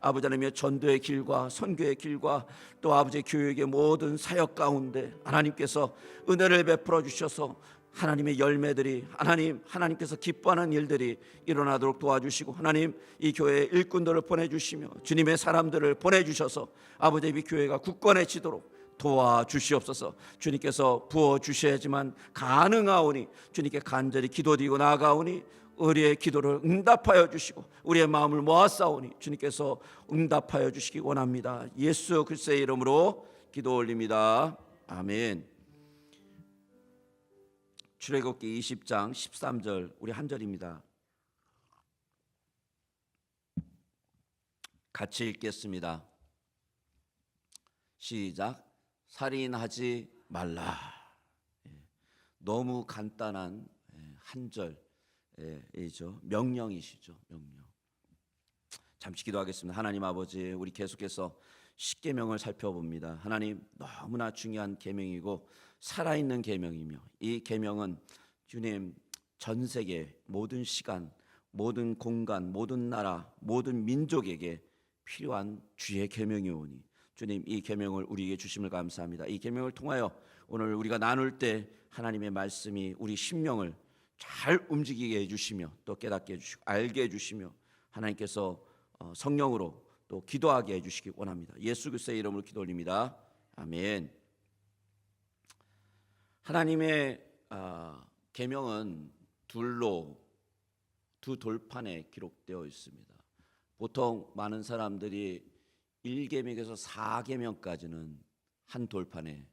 아버지 하나님의 전도의 길과 선교의 길과 또 아버지의 교육의 모든 사역 가운데 하나님께서 은혜를 베풀어 주셔서 하나님의 열매들이 하나님께서 기뻐하는 일들이 일어나도록 도와주시고, 하나님 이 교회에 일꾼들을 보내주시며 주님의 사람들을 보내주셔서 아버지 이 교회가 굳건해지도록 도와주시옵소서. 주님께서 부어주셔야지만 가능하오니 주님께 간절히 기도드리고 나아가오니 우리의 기도를 응답하여 주시고 우리의 마음을 모아싸우니 주님께서 응답하여 주시기 원합니다. 예수 그리스도의 이름으로 기도 올립니다. 아멘. 출애굽기 20장 13절 우리 한 절입니다. 같이 읽겠습니다. 시작. 살인하지 말라. 너무 간단한 한 절이죠. 명령이시죠. 명령. 잠시 기도하겠습니다. 하나님 아버지, 우리 계속해서 십계명을 살펴봅니다. 하나님, 너무나 중요한 계명이고 살아있는 계명이며, 이 계명은 주님 전 세계 모든 시간, 모든 공간, 모든 나라, 모든 민족에게 필요한 주의 계명이오니 주님 이 계명을 우리에게 주심을 감사합니다. 이 계명을 통하여 오늘 우리가 나눌 때 하나님의 말씀이 우리 심령을 잘 움직이게 해주시며 또 깨닫게 해주시고 알게 해주시며 하나님께서 성령으로 또 기도하게 해주시기 원합니다. 예수 그리스도의 이름으로 기도 올립니다. 아멘. 하나님의 계명은 두 돌판에 기록되어 있습니다. 보통 많은 사람들이 1계명에서 4계명까지는 한 돌판에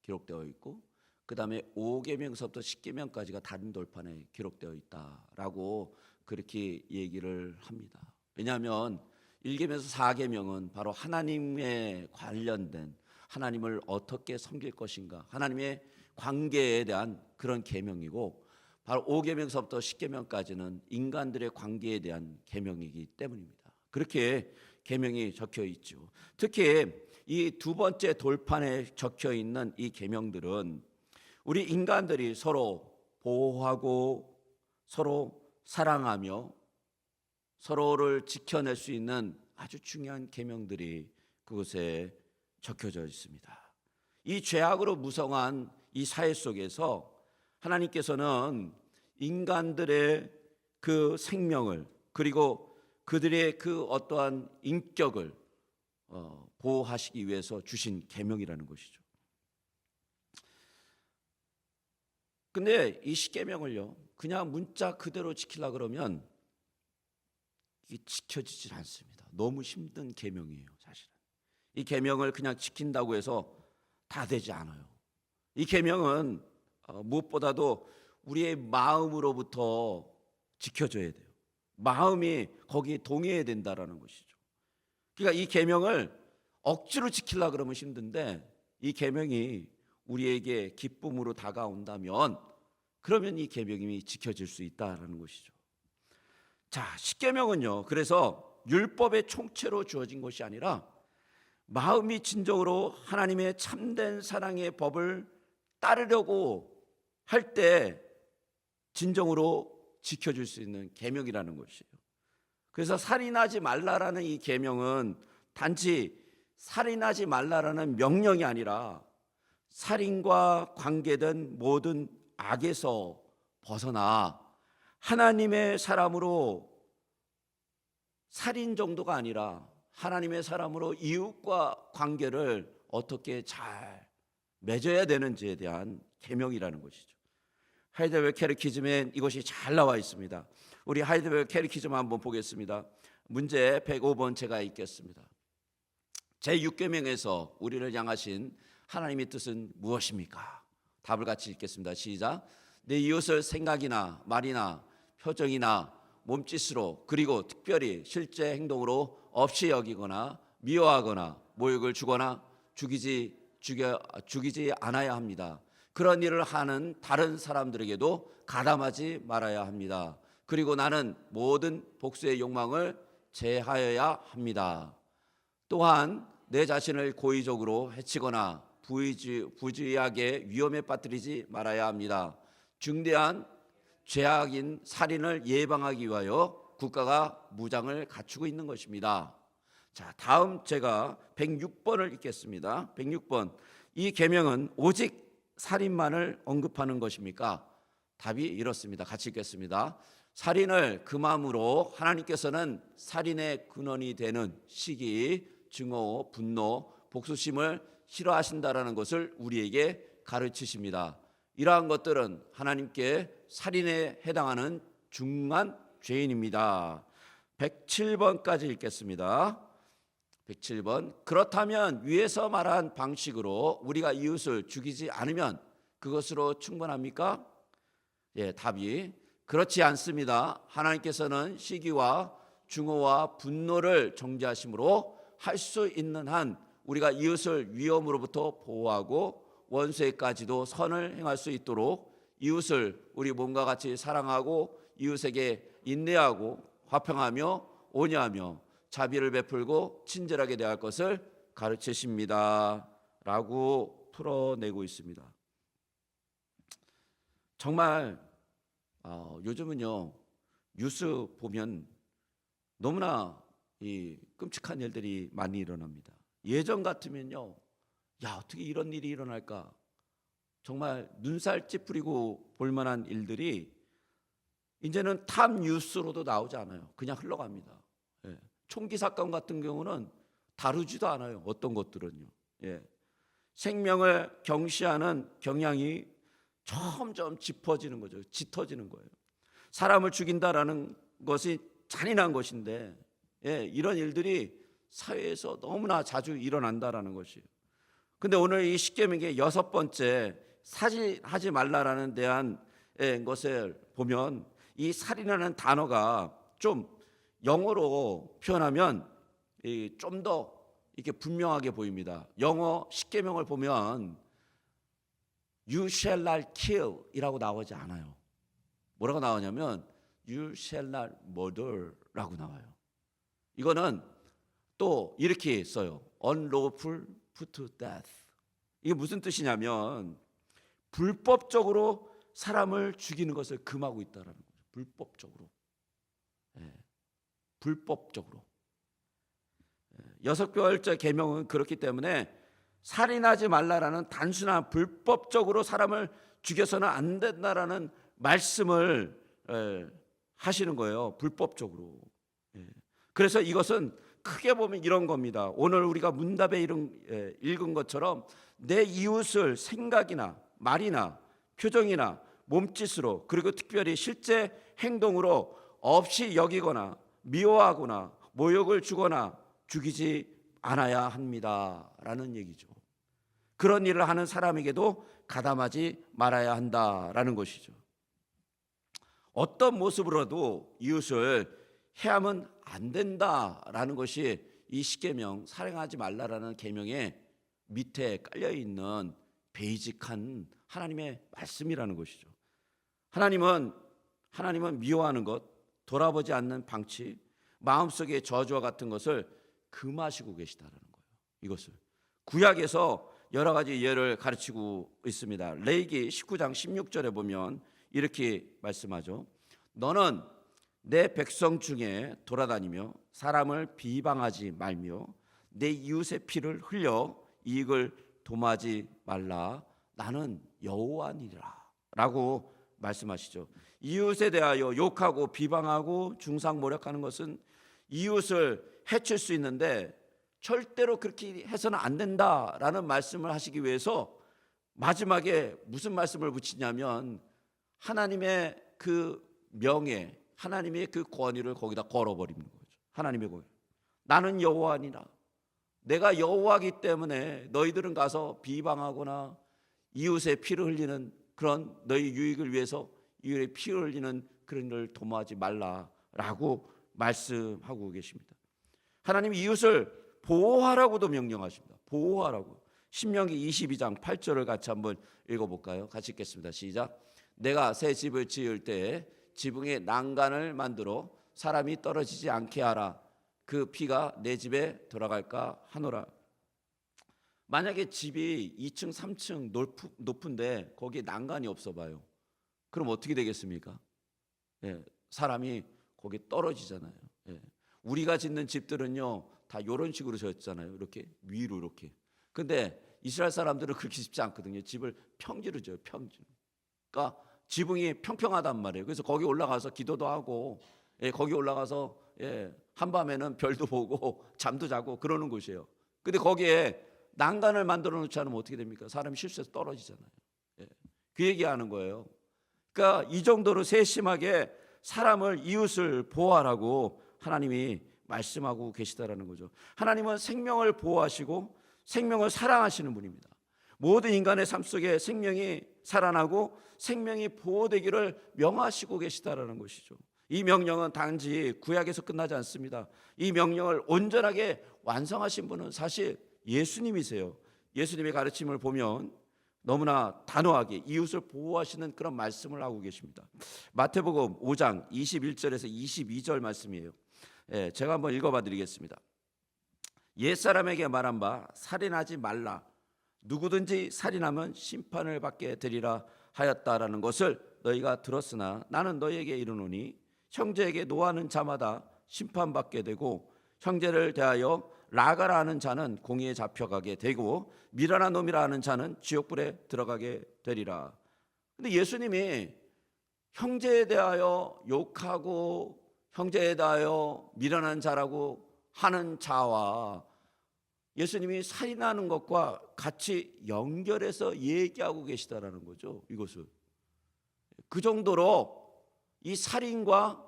기록되어 있고, 그 다음에 5계명서부터 10계명까지가 다른 돌판에 기록되어 있다라고 그렇게 얘기를 합니다. 왜냐하면 1계명에서 4계명은 바로 하나님에 관련된, 하나님을 어떻게 섬길 것인가, 하나님의 관계에 대한 그런 계명이고, 바로 5계명서부터 10계명까지는 인간들의 관계에 대한 계명이기 때문입니다. 그렇게 계명이 적혀 있죠. 특히 이 두 번째 돌판에 적혀 있는 이 계명들은 우리 인간들이 서로 보호하고 서로 사랑하며 서로를 지켜낼 수 있는 아주 중요한 계명들이 그곳에 적혀져 있습니다. 이 죄악으로 무성한 이 사회 속에서 하나님께서는 인간들의 그 생명을, 그리고 그들의 그 어떠한 인격을 보호하시기 위해서 주신 계명이라는 것이죠. 근데 이 십계명을요 그냥 문자 그대로 지키려 그러면 이게 지켜지질 않습니다. 너무 힘든 계명이에요. 사실은 이 계명을 그냥 지킨다고 해서 다 되지 않아요. 이 계명은 무엇보다도 우리의 마음으로부터 지켜져야 돼요. 마음이 거기에 동의해야 된다라는 것이죠. 그러니까 이 계명을 억지로 지키려 그러면 힘든데, 이 계명이 우리에게 기쁨으로 다가온다면 그러면 이 계명이 지켜질 수 있다라는 것이죠. 자, 십계명은요 그래서 율법의 총체로 주어진 것이 아니라 마음이 진정으로 하나님의 참된 사랑의 법을 따르려고 할 때 진정으로 지켜줄 수 있는 계명이라는 것이에요. 그래서 살인하지 말라라는 이 계명은 단지 살인하지 말라라는 명령이 아니라 살인과 관계된 모든 악에서 벗어나 하나님의 사람으로, 살인 정도가 아니라 하나님의 사람으로 이웃과 관계를 어떻게 잘 맺어야 되는지에 대한 계명이라는 것이죠. 하이델베르 캐테키즘에 이것이 잘 나와 있습니다. 우리 하이델베르 캐테키즘 한번 보겠습니다. 문제 105번 제가 읽겠습니다. 제6계명에서 우리를 향하신 하나님의 뜻은 무엇입니까? 답을 같이 읽겠습니다. 시작. 내 이웃을 생각이나 말이나 표정이나 몸짓으로, 그리고 특별히 실제 행동으로 없이 여기거나 미워하거나 모욕을 주거나 죽이지 않아야 합니다. 그런 일을 하는 다른 사람들에게도 가담하지 말아야 합니다. 그리고 나는 모든 복수의 욕망을 제하여야 합니다. 또한 내 자신을 고의적으로 해치거나 부주의하게 위험에 빠뜨리지 말아야 합니다. 중대한 죄악인 살인을 예방하기 위하여 국가가 무장을 갖추고 있는 것입니다. 자, 다음 제가 106번을 읽겠습니다. 106번. 이 계명은 오직 살인만을 언급하는 것입니까? 답이 이렇습니다. 같이 읽겠습니다. 살인을 금함으로 하나님께서는 살인의 근원이 되는 시기, 증오, 분노, 복수심을 싫어하신다라는 것을 우리에게 가르치십니다. 이러한 것들은 하나님께 살인에 해당하는 중한 죄인입니다. 107번까지 읽겠습니다. 107번. 그렇다면 위에서 말한 방식으로 우리가 이웃을 죽이지 않으면 그것으로 충분합니까? 예, 답이 그렇지 않습니다. 하나님께서는 시기와 증오와 분노를 정죄하심으로 할 수 있는 한 우리가 이웃을 위험으로부터 보호하고 원수에까지도 선을 행할 수 있도록 이웃을 우리 몸과 같이 사랑하고 이웃에게 인내하고 화평하며 온유하며 자비를 베풀고 친절하게 대할 것을 가르치십니다 라고 풀어내고 있습니다. 정말 요즘은요 뉴스 보면 너무나 이 끔찍한 일들이 많이 일어납니다. 예전 같으면요, 야 어떻게 이런 일이 일어날까, 정말 눈살 찌푸리고 볼만한 일들이 이제는 탑 뉴스로도 나오지 않아요. 그냥 흘러갑니다. 예. 총기 사건 같은 경우는 다루지도 않아요. 어떤 것들은요. 예. 생명을 경시하는 경향이 점점 짙어지는 거죠. 짙어지는 거예요. 사람을 죽인다라는 것이 잔인한 것인데, 예, 이런 일들이 사회에서 너무나 자주 일어난다라는 것이에요. 근데 오늘 이 십계명의 6번째 살인하지 말라라는 대한 것을 보면 이 살인하는 단어가 좀 영어로 표현하면 좀 더 이렇게 분명하게 보입니다. 영어 십계명을 보면 You shall not kill 이라고 나오지 않아요. 뭐라고 나오냐면 You shall not murder 라고 나와요. 이거는 또 이렇게 써요. Unlawful put to death. 이게 무슨 뜻이냐면 불법적으로 사람을 죽이는 것을 금하고 있다라는 거죠. 불법적으로. 예. 불법적으로. 6번째 계명은 그렇기 때문에 살인하지 말라라는 단순한 불법적으로 사람을 죽여서는 안 된다라는 말씀을 하시는 거예요. 불법적으로. 그래서 이것은 크게 보면 이런 겁니다. 오늘 우리가 문답에 읽은 것처럼 내 이웃을 생각이나 말이나 표정이나 몸짓으로 그리고 특별히 실제 행동으로 없이 여기거나 미워하거나 모욕을 주거나 죽이지 않아야 합니다라는 얘기죠. 그런 일을 하는 사람에게도 가담하지 말아야 한다라는 것이죠. 어떤 모습으로도 이웃을 해하면 안 된다라는 것이 이 십계명, 살인하지 말라라는 계명의 밑에 깔려 있는 베이직한 하나님의 말씀이라는 것이죠. 하나님은 미워하는 것, 돌아보지 않는 방치, 마음속의 저주와 같은 것을 금하시고 계시다는 거예요. 이것을 구약에서 여러 가지 예를 가르치고 있습니다. 레위기 19장 16절에 보면 이렇게 말씀하죠. 너는 내 백성 중에 돌아다니며 사람을 비방하지 말며 내 이웃의 피를 흘려 이익을 도마지 말라. 나는 여호와니라 라고 말씀하시죠. 이웃에 대하여 욕하고 비방하고 중상모략하는 것은 이웃을 해칠 수 있는데 절대로 그렇게 해서는 안 된다라는 말씀을 하시기 위해서 마지막에 무슨 말씀을 붙이냐면 하나님의 그 명예, 하나님의 그 권위를 거기다 걸어버리는 거죠. 하나님의 권위. 나는 여호와니라. 내가 여호와이기 때문에 너희들은 가서 비방하거나 이웃의 피를 흘리는 그런 너희 유익을 위해서 이웃의 피를 흘리는 그런 일을 도모하지 말라라고 말씀하고 계십니다. 하나님 이웃을 보호하라고도 명령하십니다. 보호하라고. 신명기 22장 8절을 같이 한번 읽어볼까요? 같이 읽겠습니다. 시작. 내가 새 집을 지을 때에 지붕에 난간을 만들어 사람이 떨어지지 않게 하라. 그 피가 내 집에 돌아갈까 하노라. 만약에 집이 2층 3층 높은데 거기에 난간이 없어 봐요. 그럼 어떻게 되겠습니까? 사람이 거기에 떨어지잖아요. 우리가 짓는 집들은요 다 이런 식으로 졌잖아요. 이렇게 위로 이렇게. 근데 이스라엘 사람들은 그렇게 짓지 않거든요. 집을 평지로 져요. 평지로. 그러니까 지붕이 평평하단 말이에요. 그래서 거기 올라가서 기도도 하고, 거기 올라가서 한밤에는 별도 보고 잠도 자고 그러는 곳이에요. 근데 거기에 난간을 만들어 놓지 않으면 어떻게 됩니까? 사람이 실수해서 떨어지잖아요. 그 얘기하는 거예요. 그러니까 이 정도로 세심하게 사람을, 이웃을 보호하라고 하나님이 말씀하고 계시다라는 거죠. 하나님은 생명을 보호하시고 생명을 사랑하시는 분입니다. 모든 인간의 삶 속에 생명이 살아나고 생명이 보호되기를 명하시고 계시다라는 것이죠. 이 명령은 단지 구약에서 끝나지 않습니다. 이 명령을 온전하게 완성하신 분은 사실 예수님이세요. 예수님의 가르침을 보면 너무나 단호하게 이웃을 보호하시는 그런 말씀을 하고 계십니다. 마태복음 5장 21절에서 22절 말씀이에요. 제가 한번 읽어봐 드리겠습니다. 옛사람에게 말한 바 살인하지 말라. 누구든지 살인하면 심판을 받게 되리라 하였다라는 것을 너희가 들었으나 나는 너희에게 이르노니 형제에게 노하는 자마다 심판받게 되고 형제를 대하여 라가라 하는 자는 공의에 잡혀가게 되고 미련한 놈이라 하는 자는 지옥불에 들어가게 되리라. 근데 예수님이 형제에 대하여 욕하고 형제에 대하여 미련한 자라고 하는 자와 예수님이 살인하는 것과 같이 연결해서 얘기하고 계시다라는 거죠. 이것을 그 정도로 이 살인과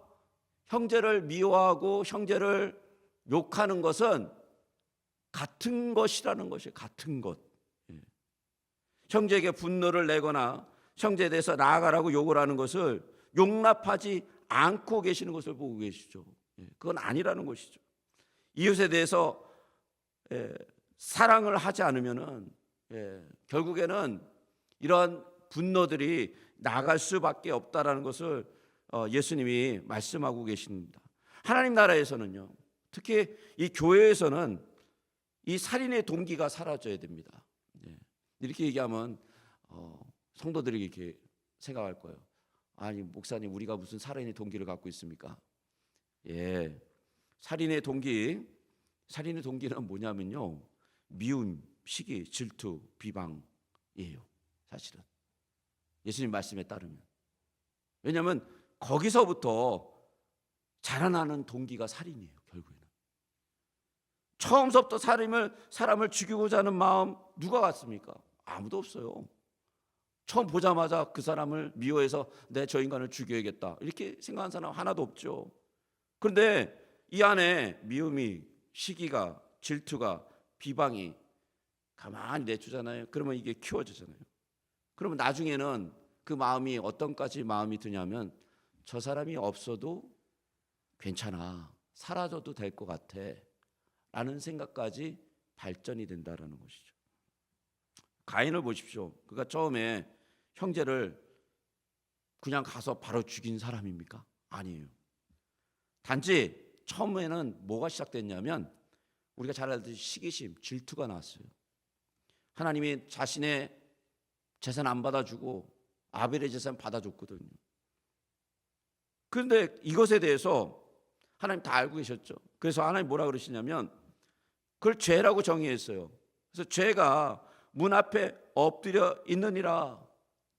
형제를 미워하고 형제를 욕하는 것은 같은 것이라는 것이에요. 같은 것. 형제에게 분노를 내거나 형제에 대해서 나아가라고 욕을 하는 것을 용납하지 않고 계시는 것을 보고 계시죠. 그건 아니라는 것이죠. 이웃에 대해서 사랑을 하지 않으면은 결국에는 이러한 분노들이 나갈 수밖에 없다라는 것을 예수님이 말씀하고 계십니다. 하나님 나라에서는요, 특히 이 교회에서는 이 살인의 동기가 사라져야 됩니다. 이렇게 얘기하면 성도들이 이렇게 생각할 거예요. 아니 목사님, 우리가 무슨 살인의 동기를 갖고 있습니까? 살인의 동기는 뭐냐면요, 미움, 시기, 질투, 비방이에요. 사실은 예수님 말씀에 따르면. 왜냐하면 거기서부터 자라나는 동기가 살인이에요. 결국에는 처음부터 사람을 죽이고자 하는 마음 누가 갖습니까? 아무도 없어요. 처음 보자마자 그 사람을 미워해서 저 인간을 죽여야겠다 이렇게 생각하는 사람 하나도 없죠. 그런데 이 안에 미움이, 시기가, 질투가, 비방이 가만히 내주잖아요. 그러면 이게 키워지잖아요. 그러면 나중에는 그 마음이 어떤까지 마음이 드냐면 저 사람이 없어도 괜찮아, 사라져도 될 것 같아 라는 생각까지 발전이 된다라는 것이죠. 가인을 보십시오. 그가 처음에 형제를 그냥 가서 바로 죽인 사람입니까? 아니에요. 단지 처음에는 뭐가 시작됐냐면 우리가 잘 알듯이 시기심, 질투가 나왔어요. 하나님이 자신의 재산 안 받아주고 아벨의 재산 받아줬거든요. 그런데 이것에 대해서 하나님 다 알고 계셨죠. 그래서 하나님 뭐라 그러시냐면 그걸 죄라고 정의했어요. 그래서 죄가 문 앞에 엎드려 있느니라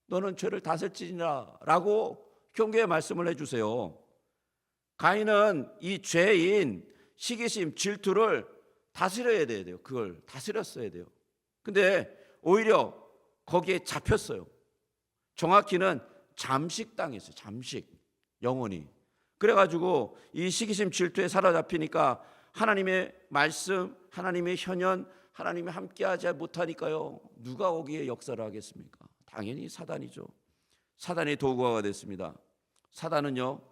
너는 죄를 다스릴지니라 라고 경계의 말씀을 해주세요. 가인은 이 죄인 시기심, 질투를 다스려야 돼요. 그걸 다스렸어야 돼요. 근데 오히려 거기에 잡혔어요. 정확히는 잠식당했어요. 잠식, 영원히. 그래가지고 이 시기심, 질투에 사로잡히니까 하나님의 말씀, 하나님의 현현, 하나님이 함께하지 못하니까요, 누가 거기에 역사를 하겠습니까? 당연히 사단이죠. 사단의 도구가 됐습니다. 사단은요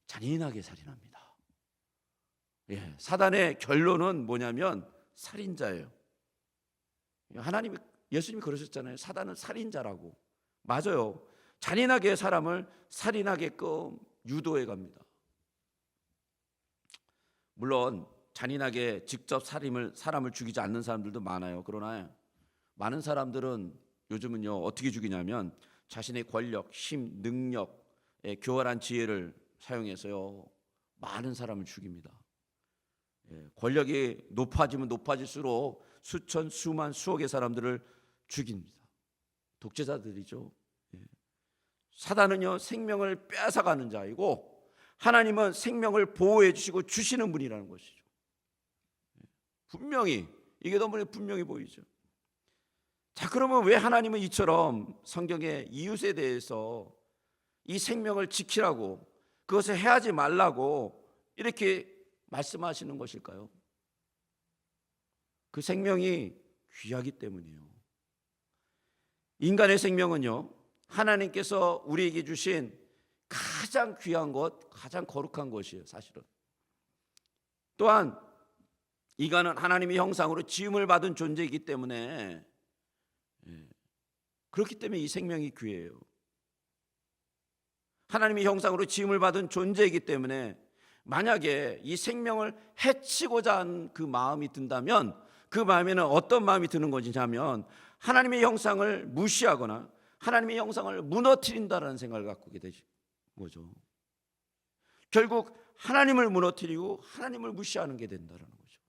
잔인하게 살인합니다. 사단의 결론은 뭐냐면 살인자예요. 예수님이 그러셨잖아요. 사단은 살인자라고. 맞아요. 잔인하게 사람을 살인하게끔 유도해 갑니다. 물론 잔인하게 직접 사람을 죽이지 않는 사람들도 많아요. 그러나 많은 사람들은 요즘은요 어떻게 죽이냐면 자신의 권력, 힘, 능력, 교활한 지혜를 사용해서요 많은 사람을 죽입니다. 권력이 높아지면 높아질수록 수천, 수만, 수억의 사람들을 죽입니다. 독재자들이죠. 사단은요, 생명을 뺏어가는 자이고 하나님은 생명을 보호해 주시고 주시는 분이라는 것이죠. 분명히 이게 너무 분명히 보이죠. 자, 그러면 왜 하나님은 이처럼 성경의 이웃에 대해서 이 생명을 지키라고, 그것을 해하지 말라고 이렇게 말씀하시는 것일까요? 그 생명이 귀하기 때문이에요. 인간의 생명은요, 하나님께서 우리에게 주신 가장 귀한 것, 가장 거룩한 것이에요, 사실은. 또한 인간은 하나님의 형상으로 지음을 받은 존재이기 때문에, 그렇기 때문에 이 생명이 귀해요. 하나님의 형상으로 지음을 받은 존재이기 때문에 만약에 이 생명을 해치고자 하는 그 마음이 든다면 그 마음에는 어떤 마음이 드는 것이냐면 하나님의 형상을 무시하거나 하나님의 형상을 무너뜨린다라는 생각을 갖고 있게 되죠. 거죠. 결국 하나님을 무너뜨리고 하나님을 무시하는 게 된다는 거죠.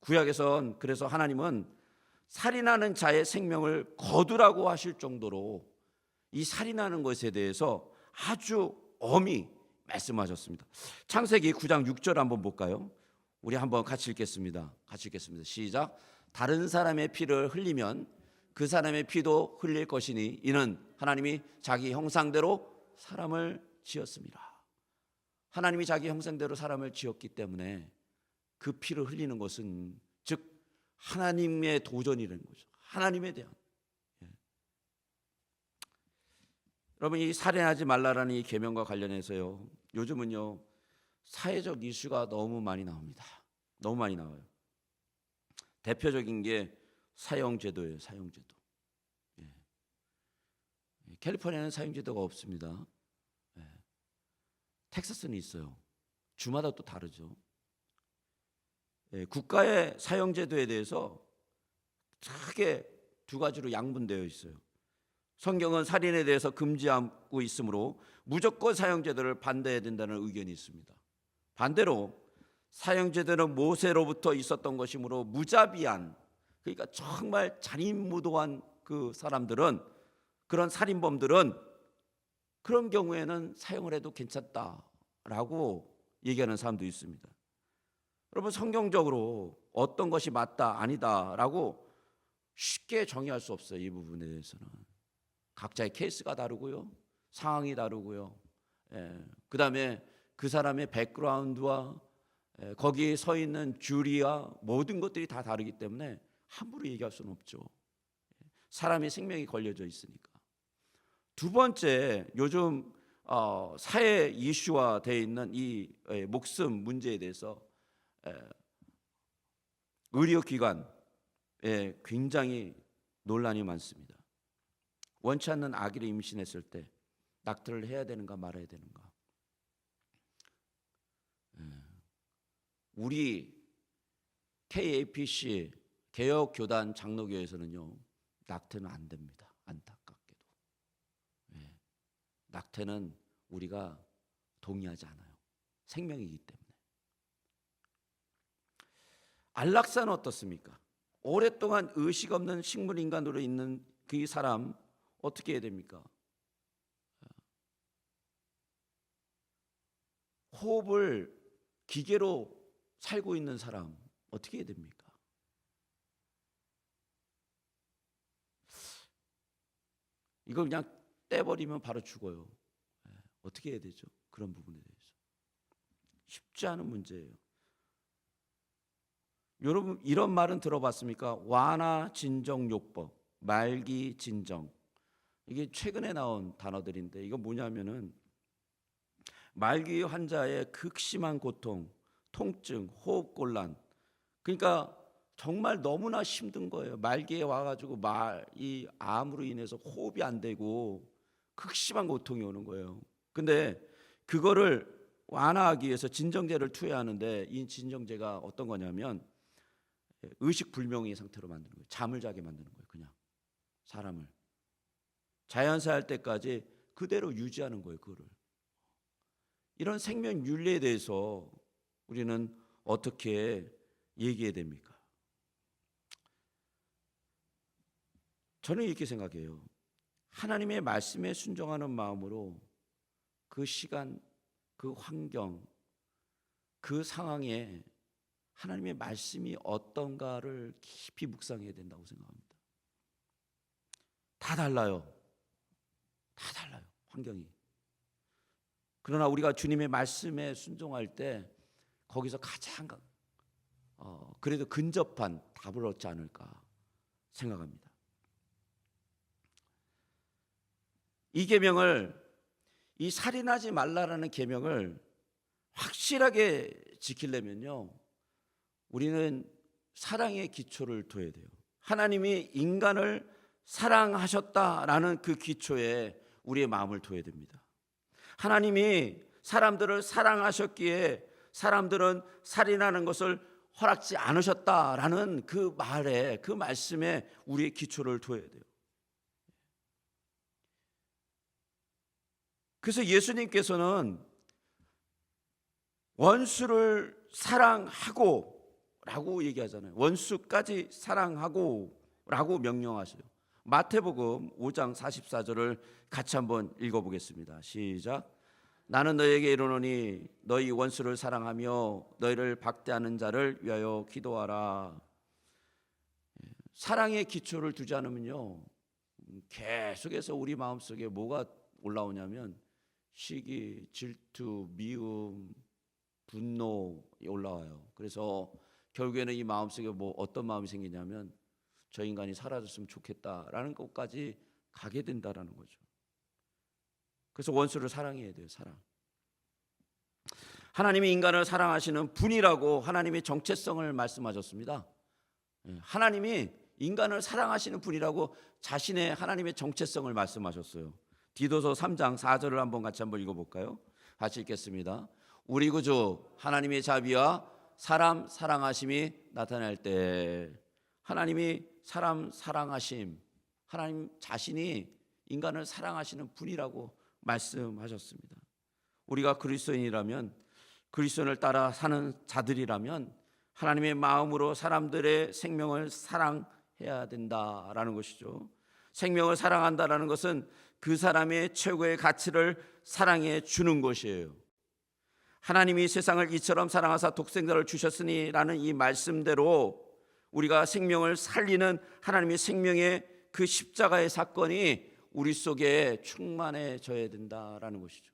구약에선 그래서 하나님은 살인하는 자의 생명을 거두라고 하실 정도로 이 살인하는 것에 대해서 아주 엄히 말씀하셨습니다. 창세기 9장 6절 한번 볼까요? 우리 한번 같이 읽겠습니다. 같이 읽겠습니다. 시작. 다른 사람의 피를 흘리면 그 사람의 피도 흘릴 것이니 이는 하나님이 자기 형상대로 사람을 지었습니다. 하나님이 자기 형상대로 사람을 지었기 때문에 그 피를 흘리는 것은 즉 하나님의 도전이라는 거죠. 하나님에 대한. 여러분, 이 살인하지 말라라는 이 계명과 관련해서요, 요즘은요 사회적 이슈가 너무 많이 나옵니다. 너무 많이 나와요. 대표적인 게 사형제도예요. 사형제도. 캘리포니아는 사형제도가 없습니다. 텍사스는 있어요. 주마다 또 다르죠. 국가의 사형제도에 대해서 크게 두 가지로 양분되어 있어요. 성경은 살인에 대해서 금지하고 있으므로 무조건 사형제도를 반대해야 된다는 의견이 있습니다. 반대로 사형제도는 모세로부터 있었던 것이므로 무자비한, 그러니까 정말 잔인무도한 그 사람들은, 그런 살인범들은 그런 경우에는 사형을 해도 괜찮다라고 얘기하는 사람도 있습니다. 여러분, 성경적으로 어떤 것이 맞다 아니다라고 쉽게 정의할 수 없어요. 이 부분에 대해서는 각자의 케이스가 다르고요, 상황이 다르고요, 그 다음에 그 사람의 백그라운드와 거기에 서 있는 주리와 모든 것들이 다 다르기 때문에 함부로 얘기할 수는 없죠. 사람의 생명이 걸려져 있으니까. 두 번째, 요즘 사회 이슈화되어 있는 이 목숨 문제에 대해서 의료기관에 굉장히 논란이 많습니다. 원치 않는 아기를 임신했을 때 낙태를 해야 되는가 말아야 되는가. 우리 KAPC 개혁교단 장로교에서는요, 낙태는 안 됩니다. 안타깝게도. 낙태는 우리가 동의하지 않아요. 생명이기 때문에. 안락사는 어떻습니까? 오랫동안 의식 없는 식물인간으로 있는 그 사람 어떻게 해야 됩니까? 호흡을 기계로 살고 있는 사람 어떻게 해야 됩니까? 이걸 그냥 떼버리면 바로 죽어요. 어떻게 해야 되죠? 그런 부분에 대해서 쉽지 않은 문제예요. 여러분, 이런 말은 들어봤습니까? 완화 진정 요법, 말기 진정. 이게 최근에 나온 단어들인데 이거 뭐냐면은 말기 환자의 극심한 고통, 통증, 호흡곤란. 그러니까 정말 너무나 힘든 거예요. 말기에 와가지고 이 암으로 인해서 호흡이 안 되고 극심한 고통이 오는 거예요. 근데 그거를 완화하기 위해서 진정제를 투여하는데 이 진정제가 어떤 거냐면 의식 불명의 상태로 만드는 거예요. 잠을 자게 만드는 거예요. 그냥 사람을 자연사할 때까지 그대로 유지하는 거예요. 그거를. 이런 생명 윤리에 대해서 우리는 어떻게 얘기해야 됩니까? 저는 이렇게 생각해요. 하나님의 말씀에 순종하는 마음으로 그 시간, 그 환경, 그 상황에 하나님의 말씀이 어떤가를 깊이 묵상해야 된다고 생각합니다. 다 달라요. 다 달라요. 환경이. 그러나 우리가 주님의 말씀에 순종할 때 거기서 가장 그래도 근접한 답을 얻지 않을까 생각합니다. 이 계명을, 이 살인하지 말라라는 계명을 확실하게 지키려면요, 우리는 사랑의 기초를 둬야 돼요. 하나님이 인간을 사랑하셨다라는 그 기초에 우리의 마음을 둬야 됩니다. 하나님이 사람들을 사랑하셨기에 사람들은 살인하는 것을 허락지 않으셨다라는 그 말에, 그 말씀에 우리의 기초를 둬야 돼요. 그래서 예수님께서는 원수를 사랑하고 라고 얘기하잖아요. 원수까지 사랑하고 라고 명령하세요. 마태복음 5장 44절을 같이 한번 읽어보겠습니다. 시작. 나는 너에게 이르노니 너희 원수를 사랑하며 너희를 박대하는 자를 위하여 기도하라. 사랑의 기초를 두지 않으면요, 계속해서 우리 마음속에 뭐가 올라오냐면 시기, 질투, 미움, 분노가 올라와요. 그래서 결국에는 이 마음속에 어떤 마음이 생기냐면 저 인간이 사라졌으면 좋겠다라는 것까지 가게 된다라는 거죠. 그래서 원수를 사랑해야 돼요. 사랑. 하나님이 인간을 사랑하시는 분이라고 하나님의 정체성을 말씀하셨습니다. 하나님이 인간을 사랑하시는 분이라고 자신의 하나님의 정체성을 말씀하셨어요. 디도서 3장 4절을 같이 한번 읽어볼까요? 같이 읽겠습니다. 우리 구주 하나님의 자비와 사람 사랑하심이 나타날 때, 하나님이 사람 사랑하심, 하나님 자신이 인간을 사랑하시는 분이라고 말씀하셨습니다. 우리가 그리스도인이라면, 그리스도인을 따라 사는 자들이라면 하나님의 마음으로 사람들의 생명을 사랑해야 된다라는 것이죠. 생명을 사랑한다라는 것은 그 사람의 최고의 가치를 사랑해 주는 것이에요. 하나님이 세상을 이처럼 사랑하사 독생자를 주셨으니 라는 이 말씀대로 우리가 생명을 살리는 하나님의 생명의 그 십자가의 사건이 우리 속에 충만해져야 된다라는 것이죠.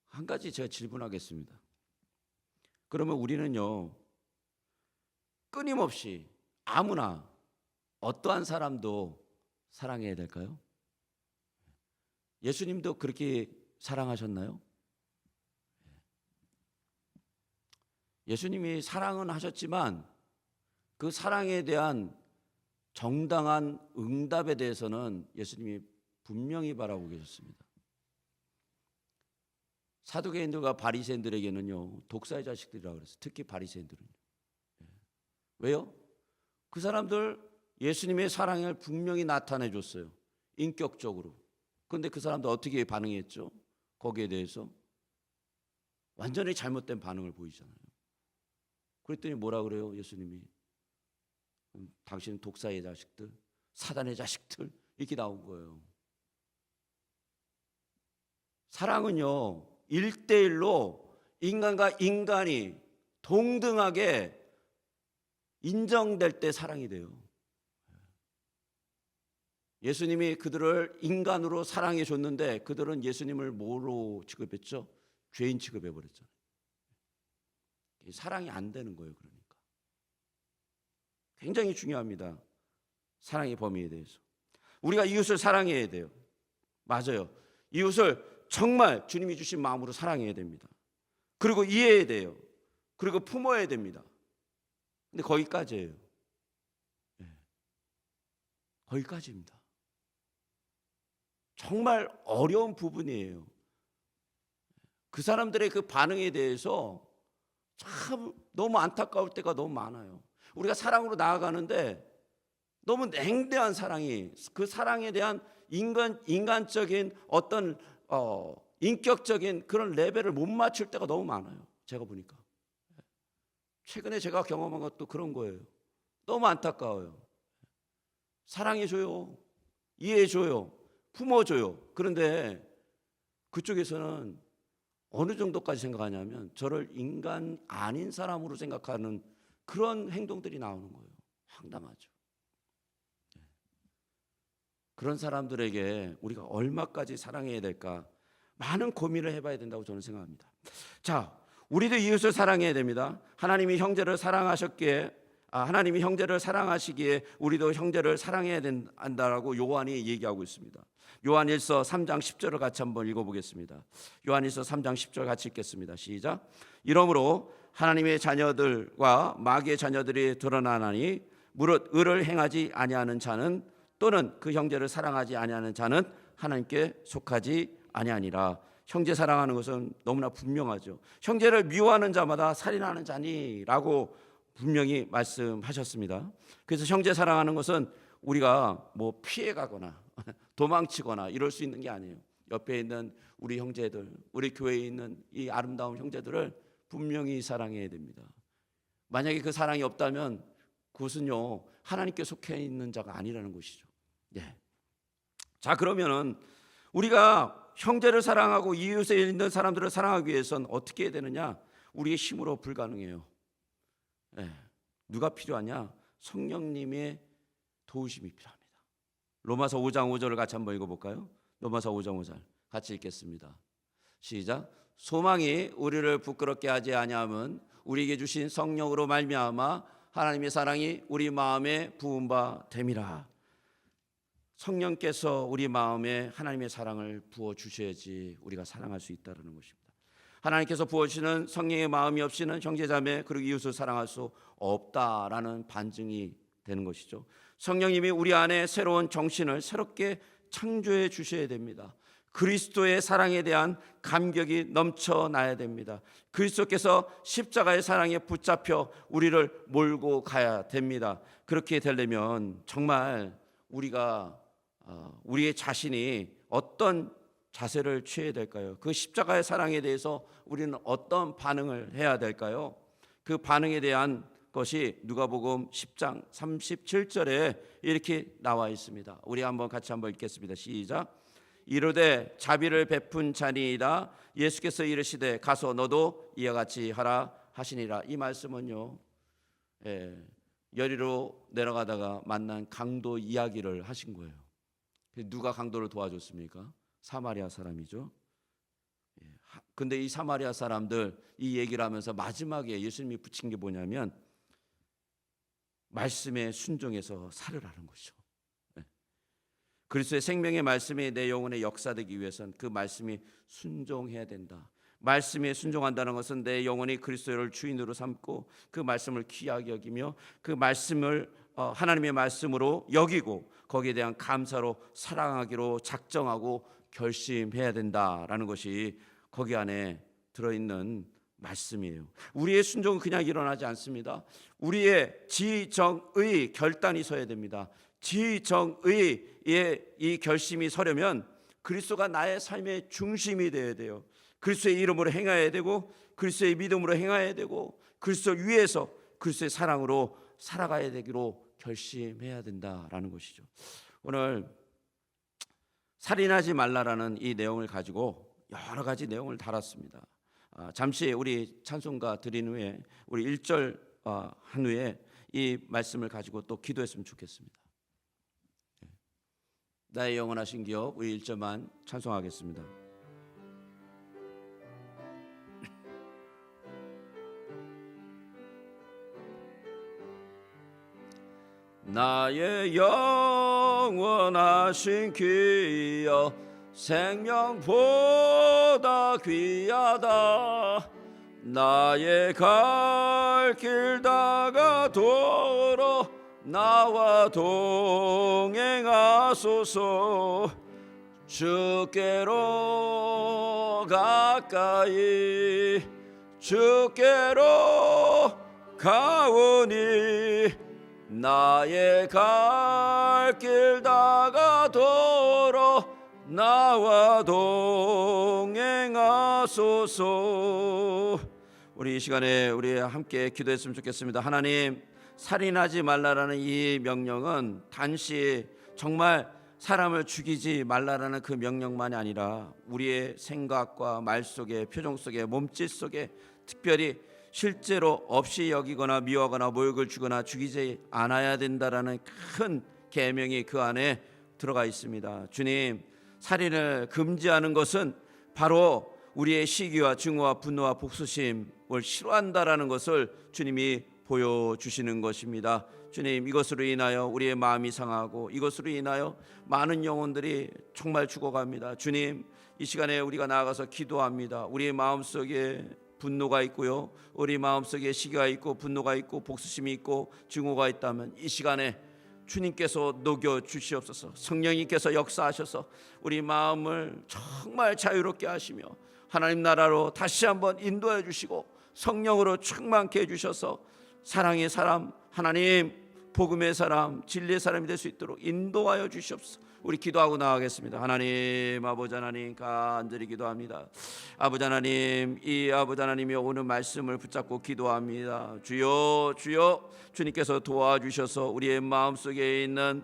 한 가지 제가 질문하겠습니다. 그러면 우리는요, 끊임없이 아무나 어떠한 사람도 사랑해야 될까요? 예수님도 그렇게 사랑하셨나요? 예수님이 사랑은 하셨지만 그 사랑에 대한 정당한 응답에 대해서는 예수님이 분명히 바라고 계셨습니다. 사두개인들과 바리새인들에게는요, 독사의 자식들이라고 그랬어요. 특히 바리새인들은요. 왜요? 그 사람들 예수님의 사랑을 분명히 나타내 줬어요. 인격적으로. 그런데 그 사람들 어떻게 반응했죠? 거기에 대해서 완전히 잘못된 반응을 보이잖아요. 그랬더니 뭐라 그래요? 예수님이 당신은 독사의 자식들, 사단의 자식들, 이렇게 나온 거예요. 사랑은요, 1대1로 인간과 인간이 동등하게 인정될 때 사랑이 돼요. 예수님이 그들을 인간으로 사랑해 줬는데 그들은 예수님을 뭐로 취급했죠? 죄인 취급해 버렸잖아요. 사랑이 안 되는 거예요. 그러니까 굉장히 중요합니다. 사랑의 범위에 대해서 우리가 이웃을 사랑해야 돼요. 맞아요. 이웃을 정말 주님이 주신 마음으로 사랑해야 됩니다. 그리고 이해해야 돼요. 그리고 품어야 됩니다. 근데 거기까지예요. 거기까지입니다. 정말 어려운 부분이에요. 그 사람들의 그 반응에 대해서 참 너무 안타까울 때가 너무 많아요. 우리가 사랑으로 나아가는데 너무 냉대한 사랑이, 그 사랑에 대한 인간적인 어떤 인격적인 그런 레벨을 못 맞출 때가 너무 많아요. 제가 보니까 최근에 제가 경험한 것도 그런 거예요. 너무 안타까워요. 사랑해줘요, 이해해줘요, 품어줘요. 그런데 그쪽에서는 어느 정도까지 생각하냐면 저를 인간 아닌 사람으로 생각하는 그런 행동들이 나오는 거예요. 황당하죠. 그런 사람들에게 우리가 얼마까지 사랑해야 될까 많은 고민을 해봐야 된다고 저는 생각합니다. 자, 우리도 이웃을 사랑해야 됩니다. 하나님이 형제를 사랑하셨기에 하나님이 형제를 사랑하시기에 우리도 형제를 사랑해야 된다라고 요한이 얘기하고 있습니다. 요한일서 3장 10절을 같이 한번 읽어보겠습니다. 요한일서 3장 10절 같이 읽겠습니다. 시작. 이러므로 하나님의 자녀들과 마귀의 자녀들이 드러나나니 무릇 의를 행하지 아니하는 자는 또는 그 형제를 사랑하지 아니하는 자는 하나님께 속하지 아니하니라. 형제 사랑하는 것은 너무나 분명하죠. 형제를 미워하는 자마다 살인하는 자니라고 분명히 말씀하셨습니다. 그래서 형제 사랑하는 것은 우리가 뭐 피해가거나 도망치거나 이럴 수 있는 게 아니에요. 옆에 있는 우리 형제들, 우리 교회에 있는 이 아름다운 형제들을 분명히 사랑해야 됩니다. 만약에 그 사랑이 없다면 그것은요 하나님께 속해 있는 자가 아니라는 것이죠. 예. 자, 그러면은 우리가 형제를 사랑하고 이웃에 있는 사람들을 사랑하기 위해서는 어떻게 해야 되느냐? 우리의 힘으로 불가능해요. 예. 누가 필요하냐? 성령님의 도우심이 필요합니다. 로마서 5장 5절을 같이 한번 읽어볼까요? 로마서 5장 5절 같이 읽겠습니다. 시작. 소망이 우리를 부끄럽게 하지 아니함은 우리에게 주신 성령으로 말미암아 하나님의 사랑이 우리 마음에 부은 바 됨이라. 성령께서 우리 마음에 하나님의 사랑을 부어 주셔야지 우리가 사랑할 수 있다는 것입니다. 하나님께서 부어주시는 성령의 마음이 없이는 형제자매 그리고 이웃을 사랑할 수 없다라는 반증이 되는 것이죠. 성령님이 우리 안에 새로운 정신을 새롭게 창조해 주셔야 됩니다. 그리스도의 사랑에 대한 감격이 넘쳐나야 됩니다. 그리스도께서 십자가의 사랑에 붙잡혀 우리를 몰고 가야 됩니다. 그렇게 되려면 정말 우리가 우리의 자신이 어떤 자세를 취해야 될까요? 그 십자가의 사랑에 대해서 우리는 어떤 반응을 해야 될까요? 그 반응에 대한 것이 누가복음 10장 37절에 이렇게 나와 있습니다. 우리 같이 한번 읽겠습니다. 시작. 이르되 자비를 베푼 자니이다. 예수께서 이르시되 가서 너도 이와 같이 하라 하시니라. 이 말씀은요, 여리로 내려가다가 만난 강도 이야기를 하신 거예요. 누가 강도를 도와줬습니까? 사마리아 사람이죠. 근데 이 사마리아 사람들 이 얘기를 하면서 마지막에 예수님이 붙인 게 뭐냐면 말씀에 순종해서 살으라는 것이죠. 그리스도의 생명의 말씀이 내 영혼에 역사되기 위해서는 그 말씀이 순종해야 된다. 말씀에 순종한다는 것은 내 영혼이 그리스도를 주인으로 삼고 그 말씀을 귀하게 여기며 그 말씀을 하나님의 말씀으로 여기고 거기에 대한 감사로 사랑하기로 작정하고 결심해야 된다라는 것이 거기 안에 들어있는 말씀이에요. 우리의 순종은 그냥 일어나지 않습니다. 우리의 지정의 결단이 서야 됩니다. 지정의의 이 결심이 서려면 그리스도가 나의 삶의 중심이 되어야 돼요. 그리스도의 이름으로 행해야 되고 그리스도의 믿음으로 행해야 되고 그리스도를 위해서 그리스도의 사랑으로 살아가야 되기로 결심해야 된다라는 것이죠. 오늘 살인하지 말라라는 이 내용을 가지고 여러 가지 내용을 달았습니다. 잠시 우리 찬송가 드린 후에 우리 1절 한 후에 이 말씀을 가지고 또 기도했으면 좋겠습니다. 나의 영원하신 기업 우리 1절만 찬송하겠습니다. 나의 영원하신 기업 생명보다 귀하다. 나의 갈 길 다가도록 나와 동행하소서. 주께로 가까이 주께로 가오니 나의 갈 길 다가도록 나와 동행하소서. 우리 이 시간에 우리 함께 기도했으면 좋겠습니다. 하나님, 살인하지 말라라는 이 명령은 단시 정말 사람을 죽이지 말라라는 그 명령만이 아니라 우리의 생각과 말 속에, 표정 속에, 몸짓 속에 특별히 실제로 없이 여기거나 미워하거나 모욕을 주거나 죽이지 않아야 된다라는 큰 계명이 그 안에 들어가 있습니다. 주님, 살인을 금지하는 것은 바로 우리의 시기와 증오와 분노와 복수심을 싫어한다라는 것을 주님이 보여주시는 것입니다. 주님, 이것으로 인하여 우리의 마음이 상하고 이것으로 인하여 많은 영혼들이 정말 죽어갑니다. 주님, 이 시간에 우리가 나아가서 기도합니다. 우리의 마음속에 분노가 있고요, 우리 마음속에 시기가 있고 분노가 있고 복수심이 있고 증오가 있다면 이 시간에 주님께서 녹여 주시옵소서. 성령님께서 역사하셔서 우리 마음을 정말 자유롭게 하시며 하나님 나라로 다시 한번 인도해 주시고 성령으로 충만케 해주셔서 사랑의 사람, 하나님 복음의 사람, 진리의 사람이 될 수 있도록 인도하여 주시옵소서. 우리 기도하고 나가겠습니다. 하나님, 아버지 하나님, 간절히 기도합니다. 아버지 하나님, 이 아버지 하나님이 오늘 말씀을 붙잡고 기도합니다. 주여, 주여, 주님께서 도와주셔서 우리의 마음속에 있는